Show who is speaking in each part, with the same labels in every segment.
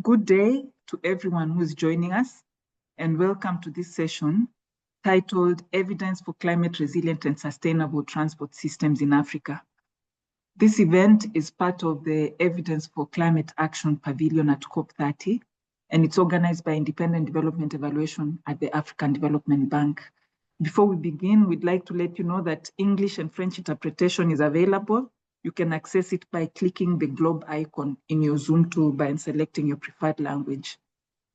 Speaker 1: Good day to everyone who is joining us, and welcome to this session titled Evidence for Climate Resilient and Sustainable Transport Systems in Africa. This event is part of the Evidence for Climate Action Pavilion at COP30, and it's organized by Independent Development Evaluation at the African Development Bank. Before we begin, we'd like to let you know that English and French interpretation is available. You can access it by clicking the globe icon in your Zoom toolbar and selecting your preferred language.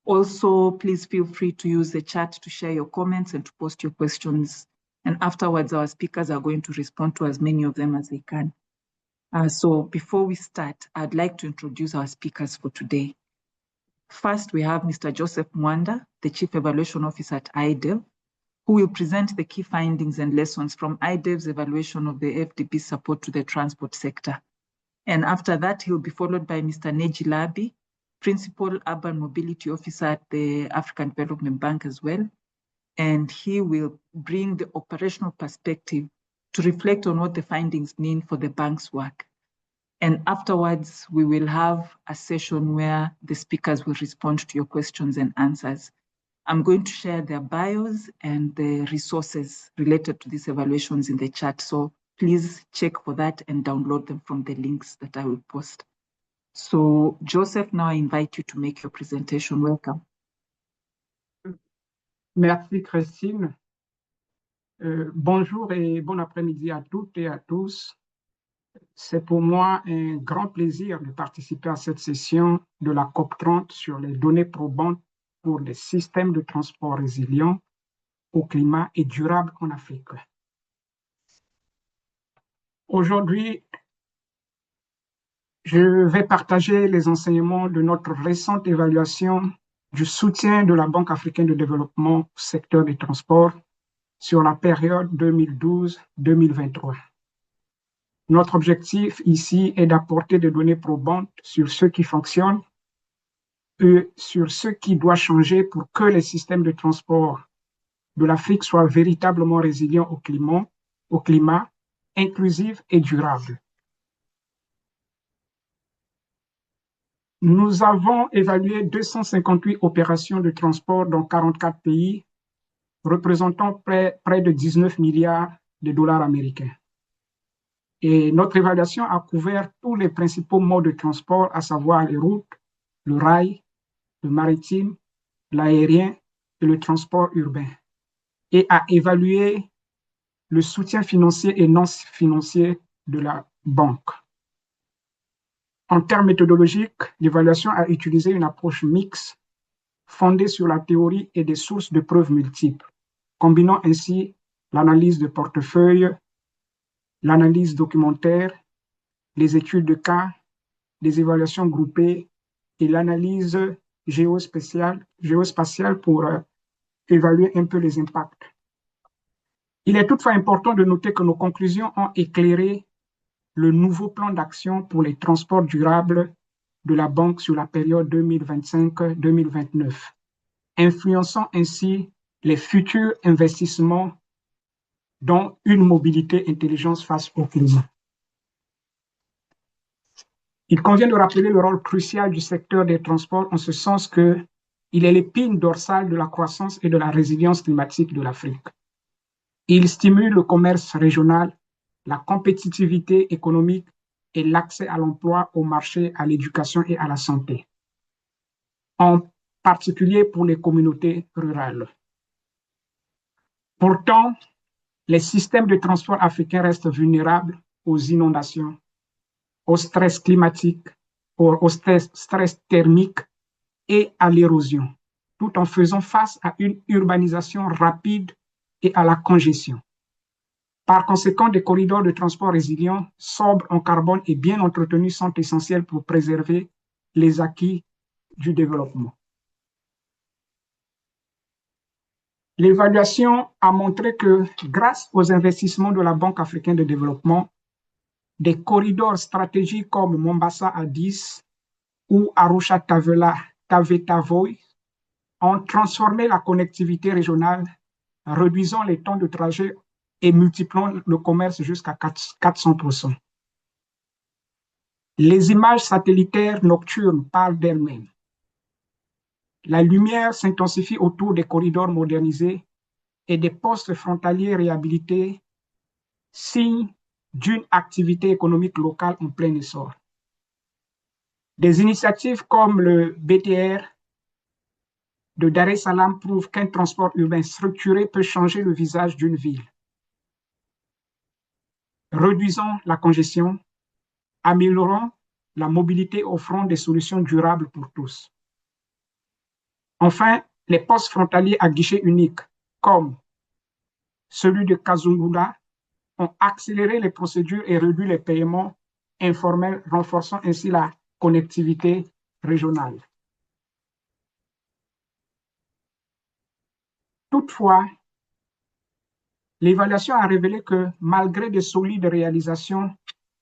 Speaker 1: Also, please feel free to use the chat to share your comments and to post your questions. And afterwards, our speakers are going to respond to as many of them as they can. So before we start, I'd like to introduce our speakers for today. First, we have Mr. Joseph Mwanda, the Chief Evaluation Officer at IDEV, who will present the key findings and lessons from IDEV's evaluation of the AfDB support to the transport sector. And after that, he'll be followed by Mr. Neji Labi, Principal Urban Mobility Officer at the African Development Bank as well. And he will bring the operational perspective to reflect on what the findings mean for the bank's work. And afterwards, we will have a session where the speakers will respond to your questions and answers. I'm going to share their bios and the resources related to these evaluations in the chat. So please check for that and download them from the links that I will post. So Joseph, now I invite you to make your presentation. Welcome.
Speaker 2: Merci Christine. Bonjour et bon après-midi à toutes et à tous. C'est pour moi un grand plaisir de participer à cette session de la COP30 sur les données probantes pour les systèmes de transport résilients au climat et durables en Afrique. Aujourd'hui, je vais partager les enseignements de notre récente évaluation du soutien de la Banque africaine de développement au secteur des transports sur la période 2012-2023. Notre objectif ici est d'apporter des données probantes sur ce qui fonctionne et sur ce qui doit changer pour que les systèmes de transport de l'Afrique soient véritablement résilients au climat, inclusifs et durables. Nous avons évalué 258 opérations de transport dans 44 pays, représentant près de 19 milliards de dollars américains. Et notre évaluation a couvert tous les principaux modes de transport, à savoir les routes, le rail, le maritime, l'aérien et le transport urbain, et a évalué le soutien financier et non financier de la banque. En termes méthodologiques, l'évaluation a utilisé une approche mixte fondée sur la théorie et des sources de preuves multiples, combinant ainsi l'analyse de portefeuille, l'analyse documentaire, les études de cas, les évaluations groupées et l'analyse géospatiale pour évaluer un peu les impacts. Il est toutefois important de noter que nos conclusions ont éclairé le nouveau plan d'action pour les transports durables de la banque sur la période 2025-2029, influençant ainsi les futurs investissements dont une mobilité intelligente face au climat. Il convient de rappeler le rôle crucial du secteur des transports en ce sens qu'il est l'épine dorsale de la croissance et de la résilience climatique de l'Afrique. Il stimule le commerce régional, la compétitivité économique et l'accès à l'emploi, au marché, à l'éducation et à la santé, en particulier pour les communautés rurales. Pourtant, les systèmes de transport africains restent vulnérables aux inondations, au stress climatique, au stress thermique et à l'érosion, tout en faisant face à une urbanisation rapide et à la congestion. Par conséquent, des corridors de transport résilients, sobres en carbone et bien entretenus sont essentiels pour préserver les acquis du développement. L'évaluation a montré que grâce aux investissements de la Banque africaine de développement, des corridors stratégiques comme Mombasa-Addis ou Arusha-Taveta-Voi ont transformé la connectivité régionale, réduisant les temps de trajet et multipliant le commerce jusqu'à 400%. Les images satellitaires nocturnes parlent d'elles-mêmes. La lumière s'intensifie autour des corridors modernisés et des postes frontaliers réhabilités, signe d'une activité économique locale en plein essor. Des initiatives comme le BTR de Dar es Salaam prouvent qu'un transport urbain structuré peut changer le visage d'une ville, réduisant la congestion, améliorant la mobilité, offrant des solutions durables pour tous. Enfin, les postes frontaliers à guichet unique, comme celui de Kazungula, ont accéléré les procédures et réduit les paiements informels, renforçant ainsi la connectivité régionale. Toutefois, l'évaluation a révélé que malgré de solides réalisations,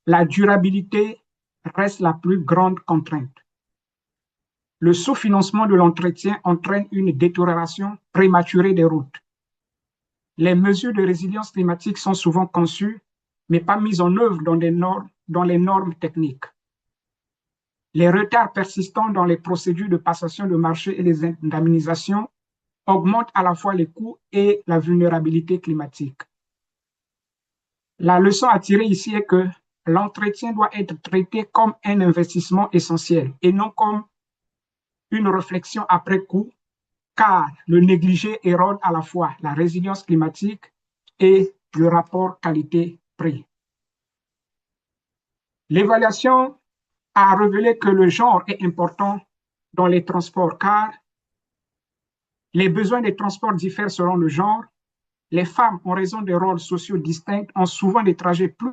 Speaker 2: la durabilité reste la plus grande contrainte. Le sous-financement de l'entretien entraîne une détérioration prématurée des routes. Les mesures de résilience climatique sont souvent conçues, mais pas mises en œuvre dans les normes techniques. Les retards persistants dans les procédures de passation de marché et les indemnisations augmentent à la fois les coûts et la vulnérabilité climatique. La leçon à tirer ici est que l'entretien doit être traité comme un investissement essentiel et non comme une réflexion après coup, car le négligé érode à la fois la résilience climatique et le rapport qualité-prix. L'évaluation a révélé que le genre est important dans les transports, car les besoins des transports diffèrent selon le genre. Les femmes, en raison des rôles sociaux distincts, ont souvent des trajets plus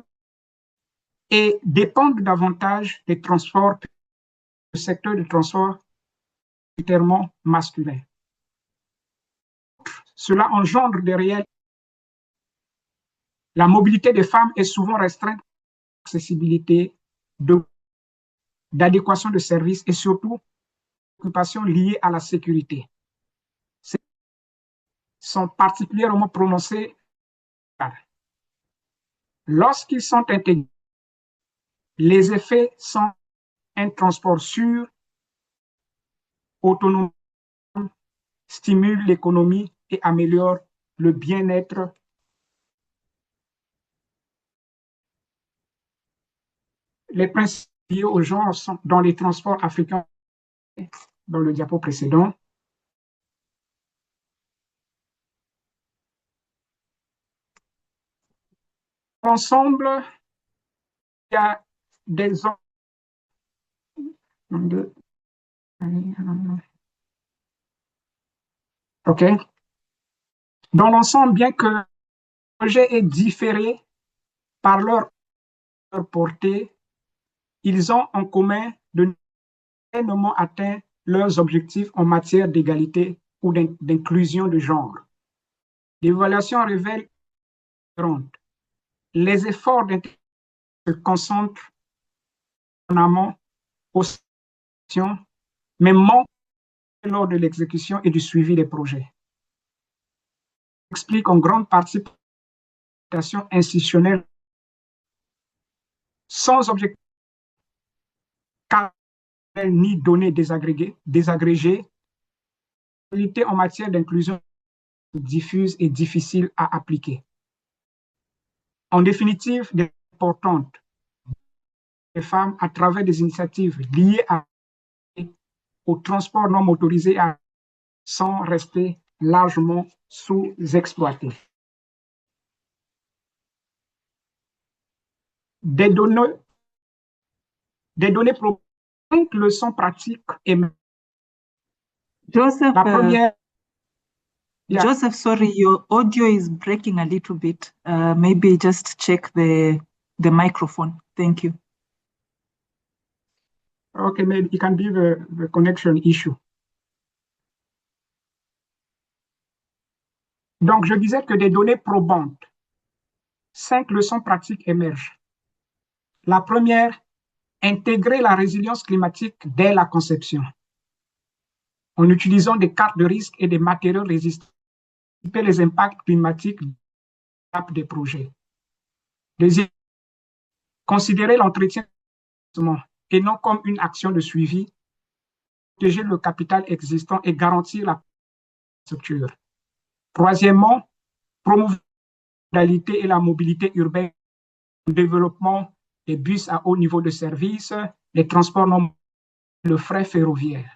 Speaker 2: et dépendent davantage des transports que le secteur du transport majoritairement masculin. Cela engendre des réels. La mobilité des femmes est souvent restreinte à l'accessibilité, d'adéquation de services et surtout préoccupations liées à la sécurité. Ces sont particulièrement prononcées lorsqu'ils sont intégrés. Les effets sont un transport sûr, autonome, stimule l'économie et améliore le bien-être. Les principes liés au genre sont dans les transports africains, dans le diapo précédent. Ensemble, il y a des OK. Dans l'ensemble, bien que le projet est différé par leur portée, ils ont en commun de pleinement atteint leurs objectifs en matière d'égalité ou d'inclusion de genre. L'évaluation révèle les efforts d'intégration se concentrent en amont aux actions, mais manquent lors de l'exécution et du suivi des projets. Explique en grande partie l'orientation institutionnelle sans objectif ni données désagrégées, en matière d'inclusion diffuse et difficile à appliquer. En définitive, des importantes des femmes à travers des initiatives liées au transport non motorisé sans rester largement sous-exploitées. Des données pour 5 leçons pratiques et
Speaker 1: Joseph,
Speaker 2: la première.
Speaker 1: Joseph, sorry, your audio is breaking a little bit. Maybe just check the microphone. Thank you.
Speaker 2: Okay, maybe it can be the connection issue. Donc, je disais que des données probantes, 5 leçons pratiques émergent. La première, intégrer la résilience climatique dès la conception, en utilisant des cartes de risque et des matériaux résistants, les impacts climatiques des projets. Deuxième, considérer l'entretien et non comme une action de suivi, protéger le capital existant et garantir la structure. Troisièmement, promouvoir la modalité et la mobilité urbaine, le développement des bus à haut niveau de service, les transports non, le fret ferroviaire.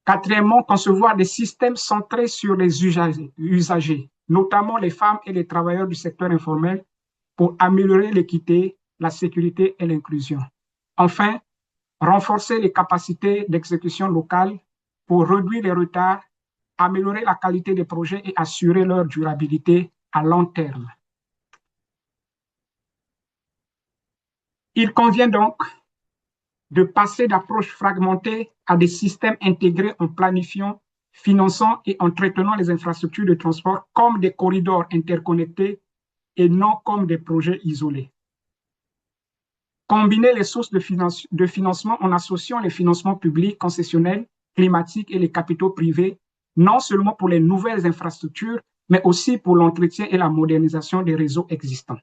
Speaker 2: Quatrièmement, concevoir des systèmes centrés sur les usagers, notamment les femmes et les travailleurs du secteur informel, pour améliorer l'équité, la sécurité et l'inclusion. Enfin, renforcer les capacités d'exécution locale pour réduire les retards, améliorer la qualité des projets et assurer leur durabilité à long terme. Il convient donc de passer d'approches fragmentées à des systèmes intégrés en planifiant, finançant et entretenant les infrastructures de transport comme des corridors interconnectés et non comme des projets isolés. Combiner les sources de financement en associant les financements publics, concessionnels, climatiques et les capitaux privés, non seulement pour les nouvelles infrastructures, mais aussi pour l'entretien et la modernisation des réseaux existants.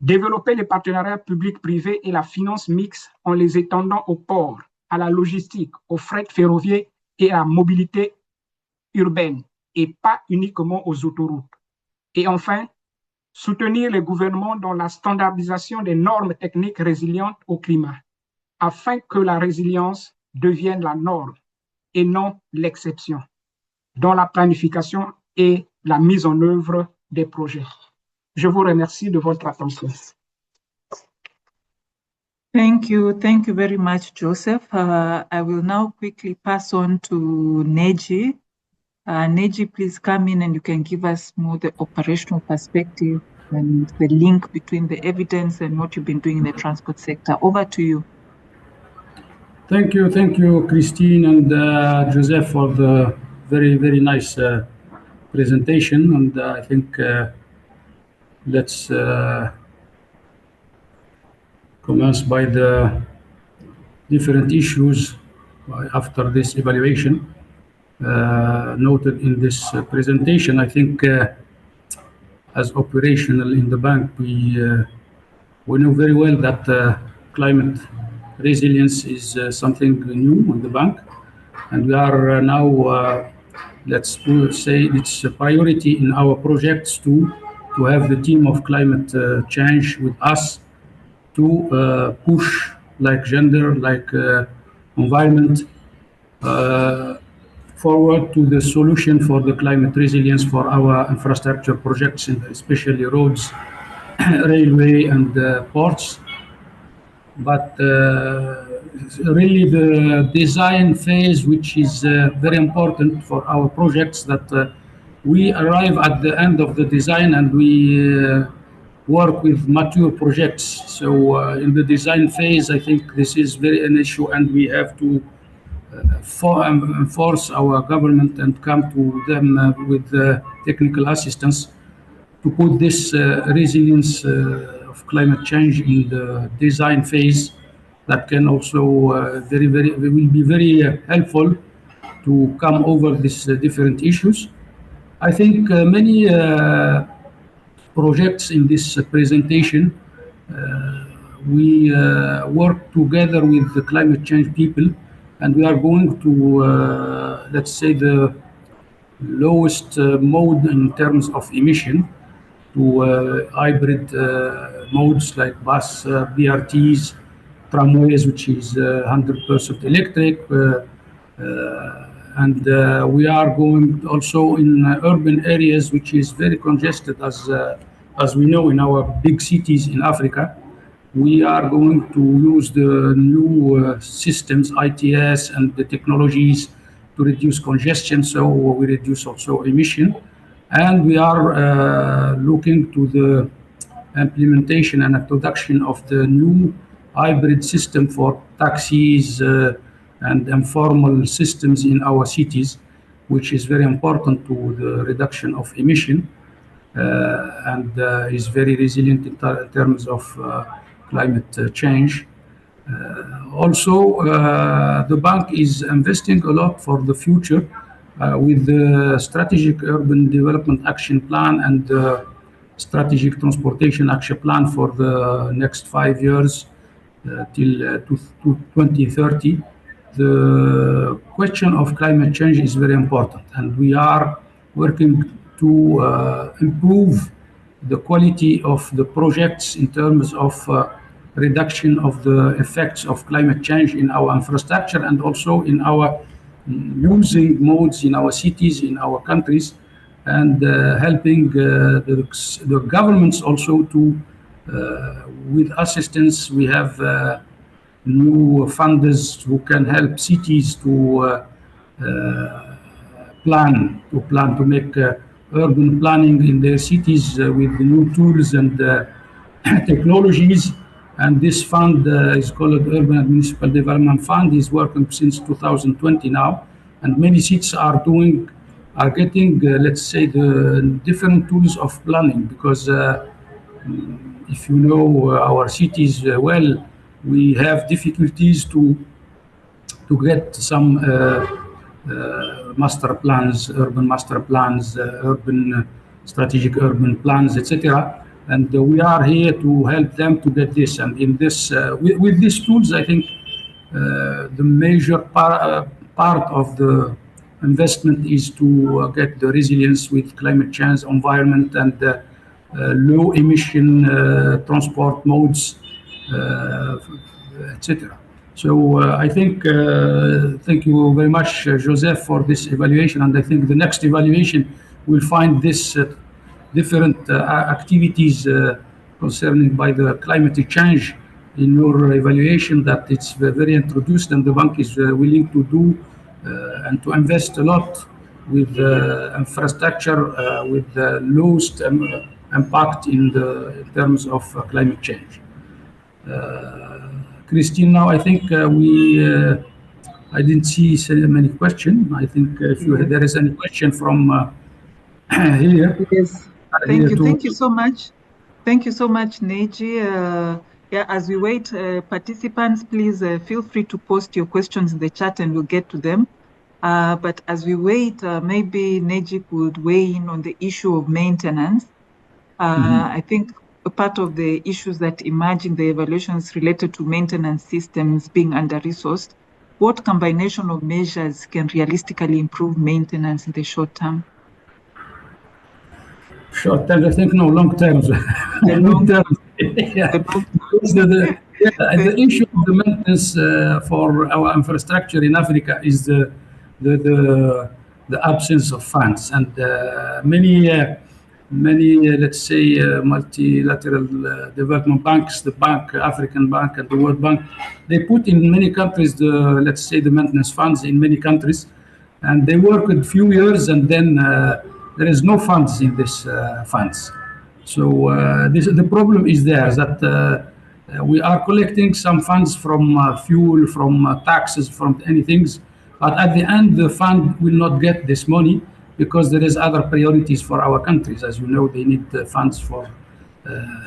Speaker 2: Développer les partenariats publics-privés et la finance mixte en les étendant au port, à la logistique, au fret ferroviaire et à la mobilité urbaine, et pas uniquement aux autoroutes. Et enfin, soutenir les gouvernements dans la standardisation des normes techniques résilientes au climat, afin que la résilience devienne la norme et non l'exception, dans la planification et la mise en œuvre des projets. Je vous remercie de votre attention.
Speaker 1: Thank you very much, Joseph. I will now quickly pass on to Neji. Neji, please come in and you can give us more the operational perspective and the link between the evidence and what you've been doing in the transport sector. Over to you.
Speaker 3: Thank you, Christine and Joseph, for the very, very nice presentation. And I think let's commence by the different issues after this evaluation noted in this presentation. I think as operational in the bank, we know very well that climate resilience is something new in the bank, and we are now, let's say, it's a priority in our projects to have the team of climate change with us to push like gender, like environment forward to the solution for the climate resilience for our infrastructure projects, especially roads, railway and ports. But really the design phase, which is very important for our projects, that we arrive at the end of the design and we work with mature projects. So in the design phase, I think this is very an issue, and we have to force our government and come to them with technical assistance to put this resilience of climate change in the design phase. That can also will be very helpful to come over these different issues. I think many projects in this presentation, we work together with the climate change people, and we are going to, let's say, the lowest mode in terms of emission to hybrid modes like bus, BRTs, tramways, which is 100% electric. And we are going also in urban areas, which is very congested, as we know in our big cities in Africa. We are going to use the new systems, ITS, and the technologies to reduce congestion, so we reduce also emission. And we are looking to the implementation and introduction of the new hybrid system for taxis and informal systems in our cities, which is very important to the reduction of emission and is very resilient in terms of climate change. Also, the bank is investing a lot for the future with the Strategic Urban Development Action Plan and the Strategic Transportation Action Plan for the next 5 years till 2030. The question of climate change is very important, and we are working to improve the quality of the projects in terms of reduction of the effects of climate change in our infrastructure and also in our using modes in our cities, in our countries, and helping the governments also to, with assistance, we have new funders who can help cities to to make urban planning in their cities with new tools and technologies. And this fund is called Urban and Municipal Development Fund. Is working since 2020 now, and many cities are getting, let's say, the different tools of planning, because if you know our cities well, we have difficulties to get some master plans, urban master plans, urban strategic urban plans, etc. And we are here to help them to get this. And in this, with these tools, I think the major part of the investment is to get the resilience with climate change, environment, and low emission transport modes, etc. So I think, thank you very much, Joseph, for this evaluation. And I think the next evaluation will find this different activities concerning by the climate change in your evaluation, that it's very introduced, and the bank is willing to do and to invest a lot with infrastructure with the lowest impact in terms of climate change. Christine, now I think I didn't see so many questions. I think if there is any question from here.
Speaker 1: Yes, thank you. Thank you so much. Thank you so much, Neji. Yeah, as we wait, participants, please feel free to post your questions in the chat and we'll get to them. But as we wait, maybe Neji could weigh in on the issue of maintenance. I think a part of the issues that emerge in the evaluations related to maintenance systems being under-resourced. What combination of measures can realistically improve maintenance in the short term?
Speaker 3: Short term, I think no, long term.
Speaker 1: The long term.
Speaker 3: The issue of the maintenance for our infrastructure in Africa is the absence of funds, and many, let's say, multilateral development banks, the African Bank and the World Bank, they put in many countries let's say, the maintenance funds in many countries, and they work a few years, and then there is no funds in these funds. So the problem is there, that we are collecting some funds from fuel, from taxes, from anything, but at the end, the fund will not get this money, because there is other priorities for our countries. As you know, they need funds for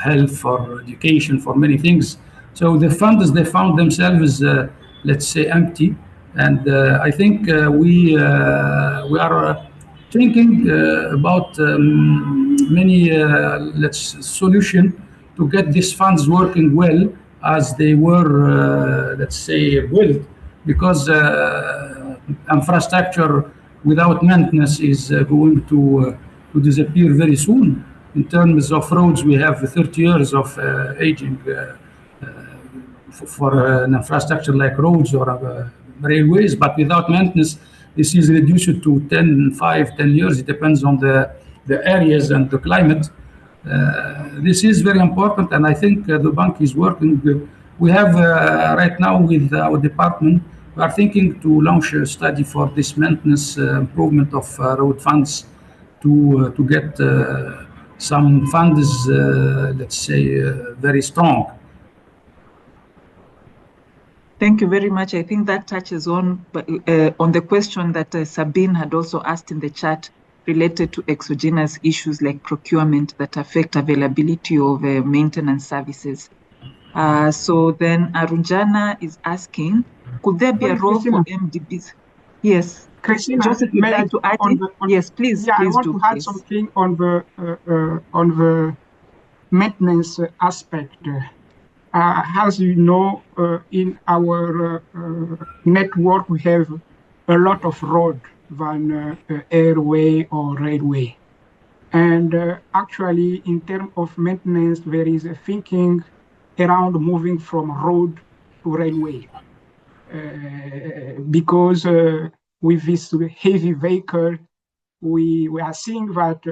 Speaker 3: health, for education, for many things. So the funds, they found themselves, let's say, empty. And I think we are thinking about many solution to get these funds working well as they were, let's say, built, because infrastructure without maintenance is going to disappear very soon. In terms of roads, we have 30 years of aging for an infrastructure like roads or railways, but without maintenance, this is reduced to 10 years. It depends on the areas and the climate. This is very important, and I think the bank is working. We have right now with our department, we are thinking to launch a study for this maintenance improvement of road funds to get some funds, let's say, very strong.
Speaker 1: Thank you very much. I think that touches on the question that Sabine had also asked in the chat related to exogenous issues like procurement that affect availability of maintenance services. So then Arunjana is asking, could there be a role for MDBs? Yes.
Speaker 2: Christina,
Speaker 1: Joseph, would like to add it? Yes, please.
Speaker 2: Yeah,
Speaker 1: please
Speaker 2: I want to add something on the maintenance aspect. as you know, in our network, we have a lot of road than airway or railway. And actually, in terms of maintenance, there is a thinking around moving from road to railway. Because with this heavy vehicle, we are seeing that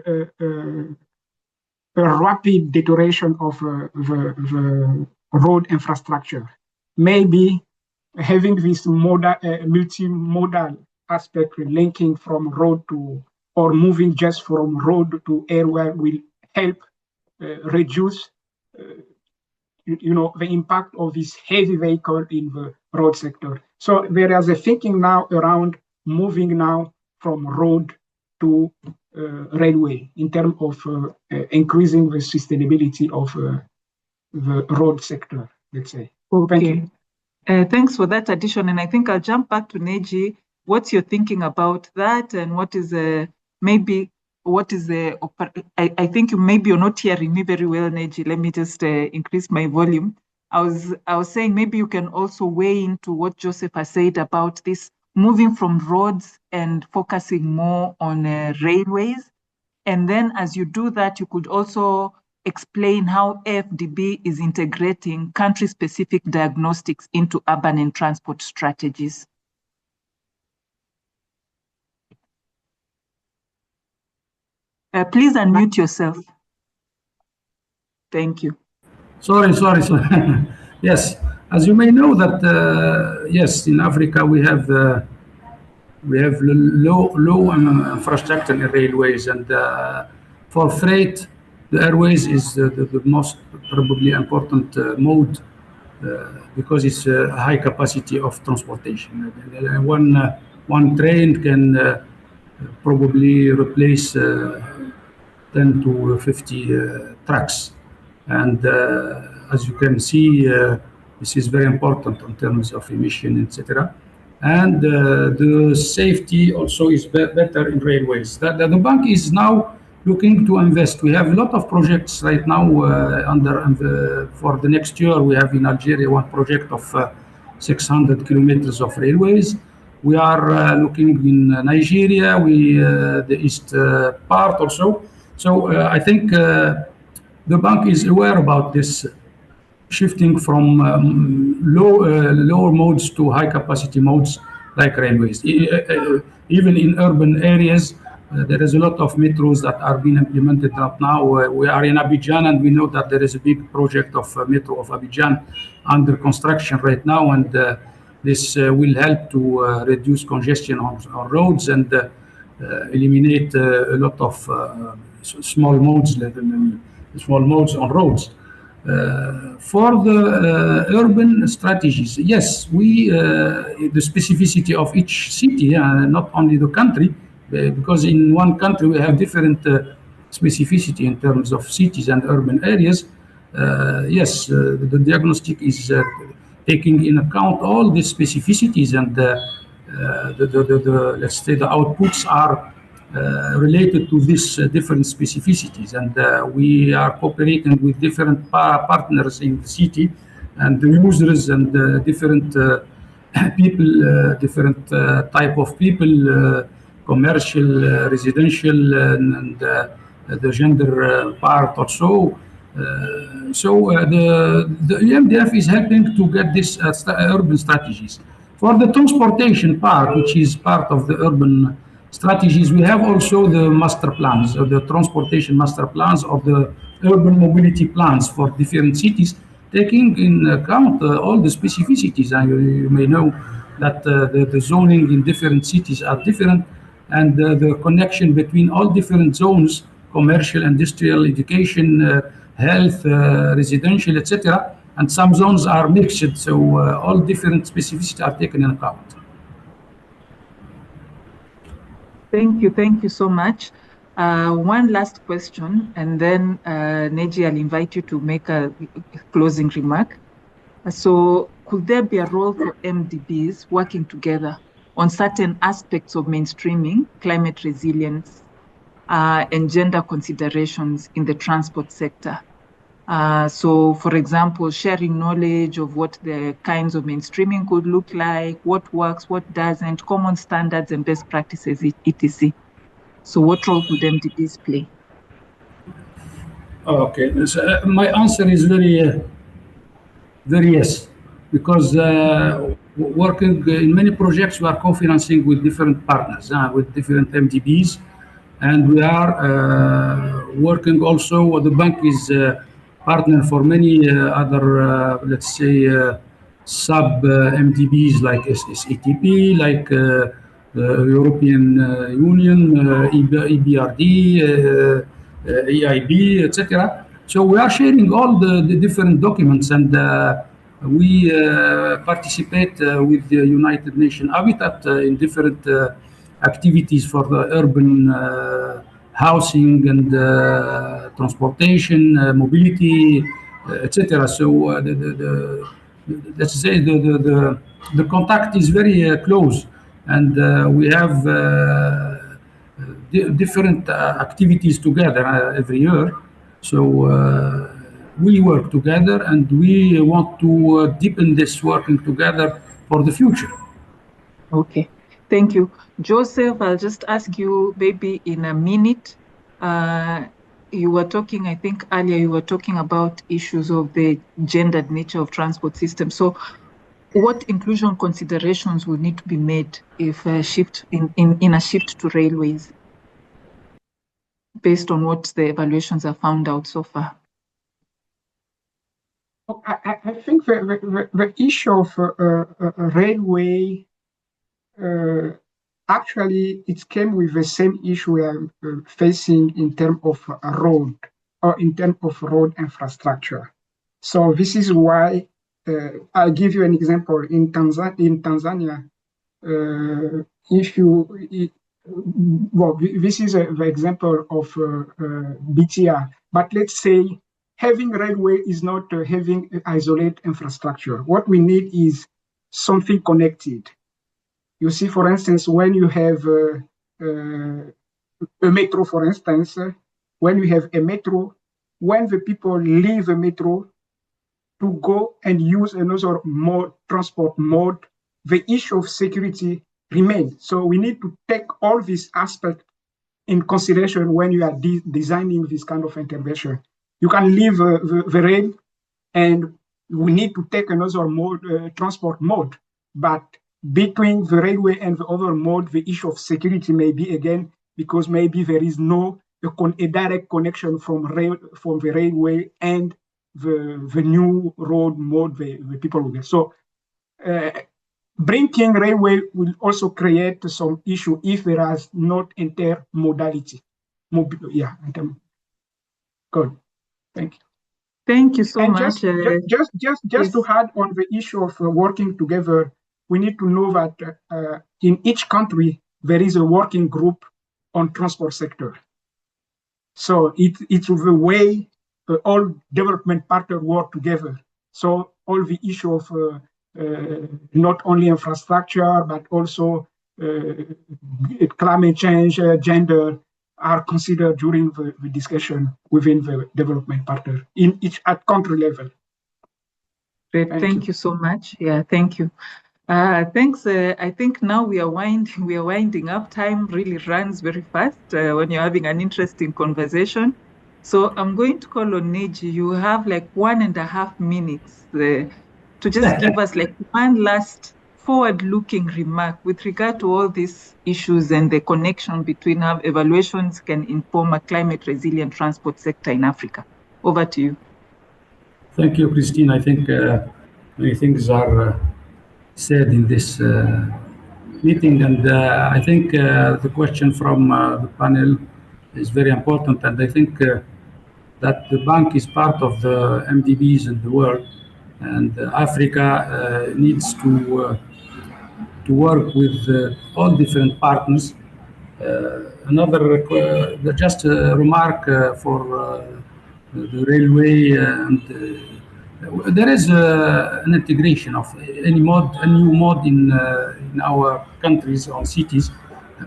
Speaker 2: a rapid deterioration of the road infrastructure. Maybe having this multimodal aspect linking from road to, or moving just from road to airway will help reduce the impact of this heavy vehicle in the road sector. So there is a thinking now around moving now from road to railway in terms of increasing the sustainability of the road sector, let's say.
Speaker 1: Okay.
Speaker 2: Thank you.
Speaker 1: Thanks for that addition. And I think I'll jump back to Neji. What's your thinking about that? And what is I think maybe you're not hearing me very well, Neji. Let me just increase my volume. I was saying maybe you can also weigh into what Joseph has said about this moving from roads and focusing more on railways. And then as you do that, you could also explain how AfDB is integrating country-specific diagnostics into urban and transport strategies. Please unmute yourself. Thank you.
Speaker 3: Sorry. Yes, as you may know that, yes, in Africa we have low infrastructure in railways, and for freight, the airways is the most probably important mode because it's a high capacity of transportation. One train can probably replace 10 to 50 trucks. And as you can see, this is very important in terms of emission, etc. And the safety also is better in railways. The bank is now looking to invest. We have a lot of projects right now for the next year. We have in Algeria one project of 600 kilometers of railways. We are looking in Nigeria, the east part also. So I think the bank is aware about this shifting from lower modes to high capacity modes like railways. Even in urban areas, there is a lot of metros that are being implemented right now. We are in Abidjan, and we know that there is a big project of metro of Abidjan under construction right now, and this will help to reduce congestion on roads and eliminate a lot of small modes on roads. For the urban strategies, yes, the specificity of each city, not only the country, because in one country we have different specificity in terms of cities and urban areas. Yes, the diagnostic is taking in account all these specificities, and let's say the outputs are related to these different specificities, and we are cooperating with different partners in the city and the users and different people, different type of people, commercial, residential, and the gender part also. So the AfDB-IDEV is helping to get these urban strategies. For the transportation part, which is part of the urban strategies, we have also the master plans, or the transportation master plans, or the urban mobility plans for different cities, taking in account all the specificities. And you may know that the zoning in different cities are different, and the connection between all different zones, commercial, industrial, education, health, residential, etc. And some zones are mixed, so all different specificities are taken in account.
Speaker 1: Thank you so much. One last question, and then Neji, I'll invite you to make a closing remark. So could there be a role for MDBs working together on certain aspects of mainstreaming, climate resilience, and gender considerations in the transport sector? So, for example, sharing knowledge of what the kinds of mainstreaming could look like, what works, what doesn't, common standards and best practices, etc. So what role could MDBs play?
Speaker 3: Okay, so, my answer is very yes, because working in many projects, we are co-financing with different partners, with different MDBs, and we are working also. The bank is partner for many other, let's say, sub MDBs like SATP, like the European Union, EBRD, EIB, etc. So we are sharing all the different documents, and we participate with the United Nations Habitat in different activities for the urban housing and transportation, mobility, etc. So let's say the contact is very close, and we have different activities together every year. So we work together, and we want to deepen this working together for the future.
Speaker 1: Okay, thank you. Joseph, I'll just ask you maybe in a minute. You were talking, I think earlier you were talking about issues of the gendered nature of transport systems. So what inclusion considerations would need to be made if a shift in a shift to railways based on what the evaluations have found out so far?
Speaker 2: I think the issue of railway, actually, it came with the same issue we are facing in terms of road or in terms of road infrastructure. So this is why I'll give you an example. In Tanzania, well, this is the example of BTR. But let's say having railway is not having isolated infrastructure. What we need is something connected. You see, for instance, when you have a metro, for instance, when you have a metro, when the people leave a metro to go and use another transport mode, the issue of security remains. So we need to take all these aspects in consideration when you are designing this kind of intervention. You can leave the rail, and we need to take another transport mode. But between the railway and the other mode, the issue of security may be again, because maybe there is a direct connection from the railway and the new road mode the people will get. So bringing railway will also create some issue if there is not intermodality. Good. Thank you.
Speaker 1: Thank you so much.
Speaker 2: Just to add on the issue of working together, we need to know that in each country there is a working group on transport sector. So it's the way all development partners work together. So all the issue of not only infrastructure but also climate change, gender, are considered during the discussion within the development partner at country level.
Speaker 1: Great, thank you so much. Yeah, thank you. Thanks. I think now we are winding up. Time really runs very fast when you're having an interesting conversation. So I'm going to call on Neji. You have like 1.5 minutes to just give us like one last forward-looking remark with regard to all these issues and the connection between how evaluations can inform a climate-resilient transport sector in Africa. Over to you.
Speaker 3: Thank you, Christine. I think many things are said in this meeting, and I think the question from the panel is very important, and I think that the bank is part of the MDBs in the world, and Africa needs to work with all different partners. Just a remark for the railway, and there is an integration of a new mode in our countries or cities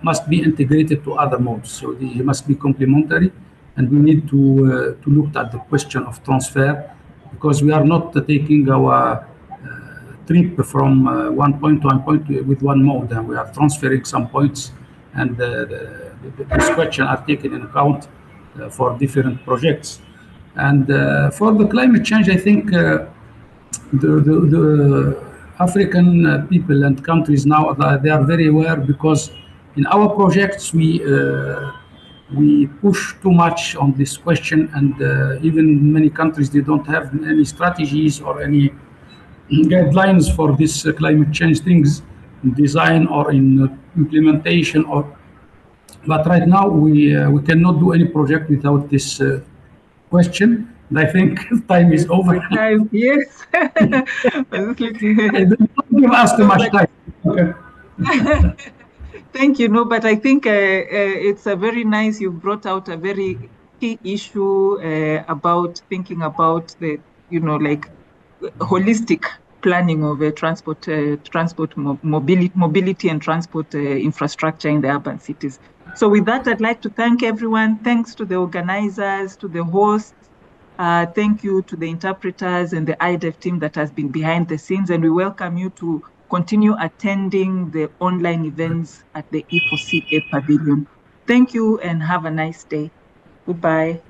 Speaker 3: must be integrated to other modes. So they must be complementary, and we need to look at the question of transfer, because we are not taking our trip from one point to one point with one mode, and we are transferring some points, and this question are taken in account for different projects. And for the climate change, I think the African people and countries now, they are very aware, because in our projects we push too much on this question, and even many countries, they don't have any strategies or any guidelines for this climate change things in design or in implementation. But right now we cannot do any project without this question. And I think time is over.
Speaker 1: Time, yes.
Speaker 3: Don't give us too much time. Okay.
Speaker 1: Thank you. No, but I think it's a very nice, you brought out a very key issue about thinking about the, like holistic planning of mobility and transport infrastructure in the urban cities. So with that, I'd like to thank everyone. Thanks to the organizers, to the hosts. Thank you to the interpreters and the IDEV team that has been behind the scenes. And we welcome you to continue attending the online events at the E4CA Pavilion. Thank you and have a nice day. Goodbye.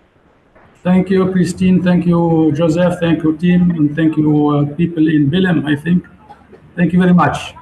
Speaker 3: Thank you, Christine. Thank you, Joseph. Thank you, team. And thank you, people in Belém, I think. Thank you very much.